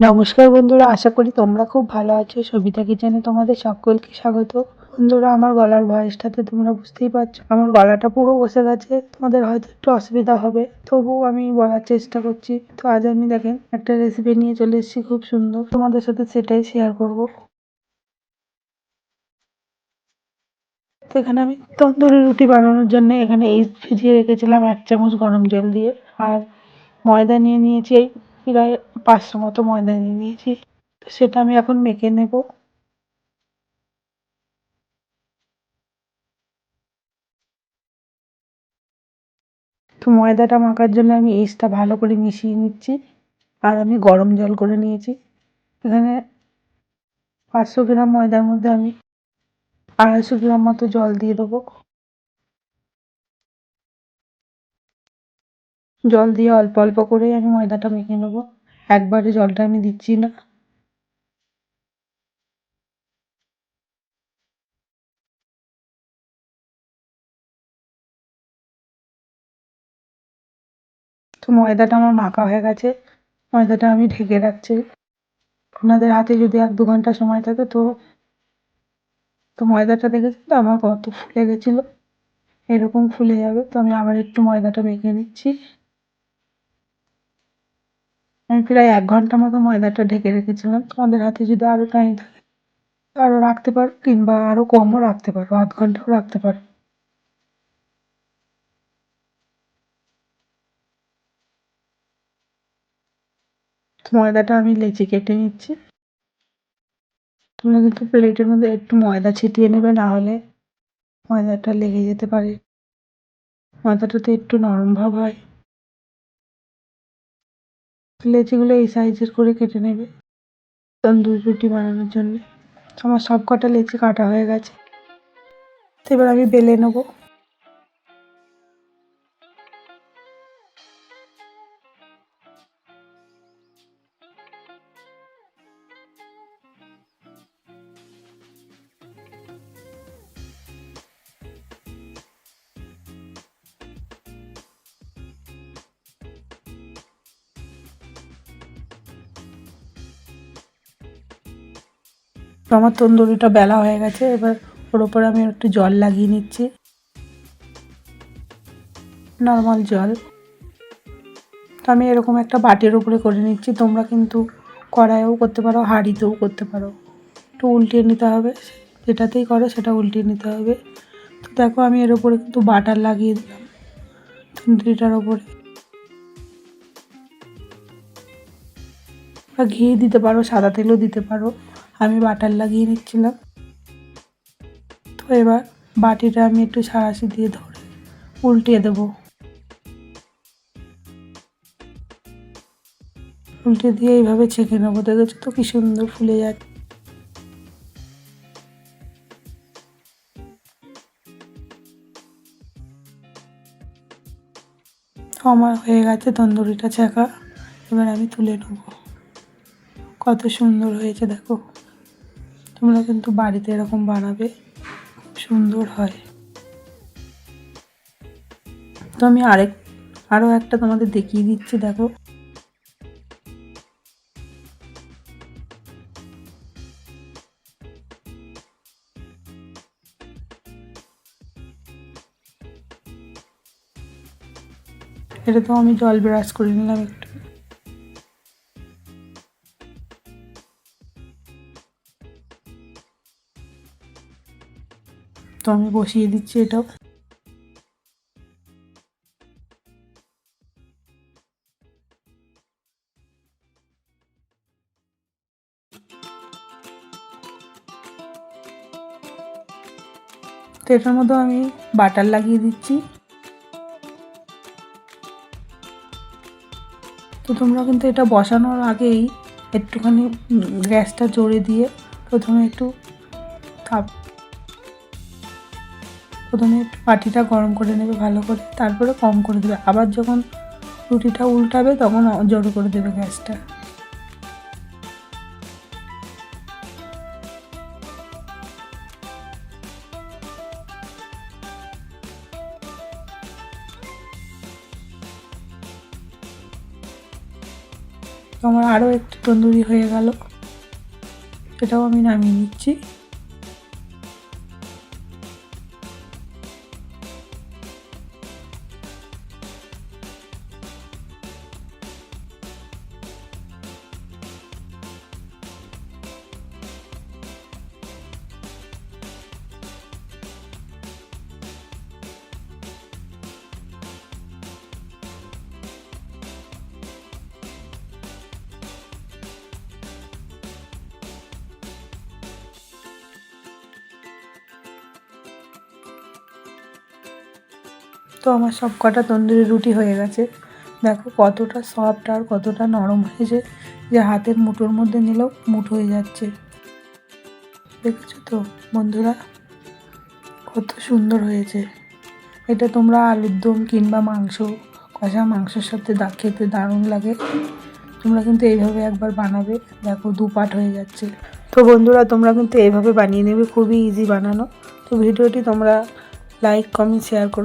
নমস্কার বন্ধুরা, আশা করি তোমরা খুব ভালো আছো। সবিতা কিচেনে তোমাদের সকলকে স্বাগত। বন্ধুরা, আমার গলার ভয়েসটাতে তোমরা বুঝতেই পারছো আমার গলাটা পুরো বসে গেছে। তোমাদের হয়তো একটু অসুবিধা হবে, তবুও আমি বলার চেষ্টা করছি। তো আজ আমি দেখেন একটা রেসিপি নিয়ে চলে এসেছি, খুব সুন্দর, তোমাদের সাথে সেটাই শেয়ার করব। তো এখানে আমি তন্দুরি রুটি বানানোর জন্য এখানে ইস্ট ভিজিয়ে রেখেছিলাম 1 চামচ গরম জল দিয়ে। আর ময়দা নিয়ে নিয়েছি এই প্রায় 500 মতো ময়দা নিয়ে নিয়েছি। তো সেটা আমি এখন মেখে নেব। তো ময়দাটা মাখার জন্য আমি ইস্টটা ভালো করে মিশিয়ে নিচ্ছি। আর আমি গরম জল করে নিয়েছি। এখানে 500 গ্রাম ময়দার মধ্যে আমি 250 গ্রাম মতো জল দিয়ে দেবো। জল দিয়ে অল্প অল্প করেই আমি ময়দাটা মেখে নেবো, একবারে জলটা আমি দিচ্ছি না। তো ময়দাটা আমার মাখা হয়ে গেছে, ময়দাটা আমি ঢেকে রাখছি। আপনাদের হাতে যদি 1-2 ঘন্টা সময় থাকে তো তো ময়দাটা দেখেছি তো আমার কত ফুলে গেছিলো, এরকম ফুলে যাবে। তো আমি আবার একটু ময়দাটা মেখে নিচ্ছি। আমি প্রায় 1 ঘন্টা মতো ময়দাটা ঢেকে রেখেছিলাম। তোমাদের হাতে যদি আরো টাইম থাকে আরো রাখতে পারো, কিংবা আরো কমও রাখতে পারো, 1/2 ঘন্টাও রাখতে পারো। তো ময়দাটা আমি লেচি কেটে নিচ্ছি। তোমরা কিন্তু প্লেটের মধ্যে একটু ময়দা ছিটিয়ে নেবে, না হলে ময়দাটা লেগে যেতে পারে। ময়দাটাতে একটু নরম ভাব হয়। লেচিগুলো এই সাইজের করে কেটে নেবে তন্দুরি রুটি বানানোর জন্য। আমার সব কটা লেচি কাটা হয়ে গেছে। তো এবার আমি বেলে নেবো। তো আমার তন্দুরিটা বেলা হয়ে গেছে। এবার ওর ওপরে আমি একটু জল লাগিয়ে নিচ্ছি, নর্মাল জল। তো আমি এরকম একটা বাটির উপরে করে নিচ্ছি। তোমরা কিন্তু কড়াইয়েও করতে পারো, হাঁড়িতেও করতে পারো। একটু উল্টিয়ে নিতে হবে, যেটাতেই করো সেটা উল্টিয়ে নিতে হবে। তো দেখো আমি এর উপরে কিন্তু বাটার লাগিয়ে দিলাম তন্দুরিটার ওপরে। বা ঘি দিতে পারো, সাদা তেলও দিতে পারো। আমি বাটার লাগিয়ে নিচ্ছিলাম। তো এবার বাটিটা আমি একটু সাঁড়াশি দিয়ে ধরে উল্টিয়ে দেবো। উল্টে দিয়ে এইভাবে ছেঁকে নেবো। দেখেছো তো কি সুন্দর ফুলে যাচ্ছে। তো আমার হয়ে গেছে তন্দুরিটা ছেঁকা। এবার আমি তুলে নেবো। কত সুন্দর হয়েছে দেখো। তোমরা কিন্তু বাড়িতে এরকম বানাবে, খুব সুন্দর হয়। তো আমি আরও একটা তোমাদের দেখিয়ে দিচ্ছি, দেখো। এটা তো আমি জল ব্রাশ করে নিলাম একটু। তো আমি বসিয়ে দিচ্ছি এটাও। তো এটার মধ্যে আমি বাটার লাগিয়ে দিচ্ছি। তো তোমরা কিন্তু এটা বসানোর আগেই একটুখানি গ্যাসটা জোরে দিয়ে প্রথমে একটু তাপ প্রথমে একটু বাটিটা গরম করে নেবে ভালো করে, তারপরে কম করে দেবে। আবার যখন রুটিটা উল্টাবে তখন জোরে করে দেবে গ্যাসটা। তো আমার আরও একটু তন্দুরি হয়ে গেল, এটাও আমি নামিয়ে নিচ্ছি। তো আমার সব কটা তন্দুরি রুটি হয়ে গেছে। দেখো কতটা সফট আর কতটা নরম হয়েছে, যে হাতের মুঠোর মধ্যে নিলেও মুঠো হয়ে যাচ্ছে। দেখেছো তো বন্ধুরা, কত সুন্দর হয়েছে। এটা তোমরা আলুর দম কিংবা মাংস, কষা মাংসের সাথে খেতে দারুণ লাগে। তোমরা কিন্তু এইভাবে একবার বানাবে, দেখো দুপাট হয়ে যাচ্ছে। তো বন্ধুরা তোমরা কিন্তু এইভাবে বানিয়ে নেবে, খুবই ইজি বানানো। তো ভিডিওটি তোমরা লাইক কমেন্ট শেয়ার করো।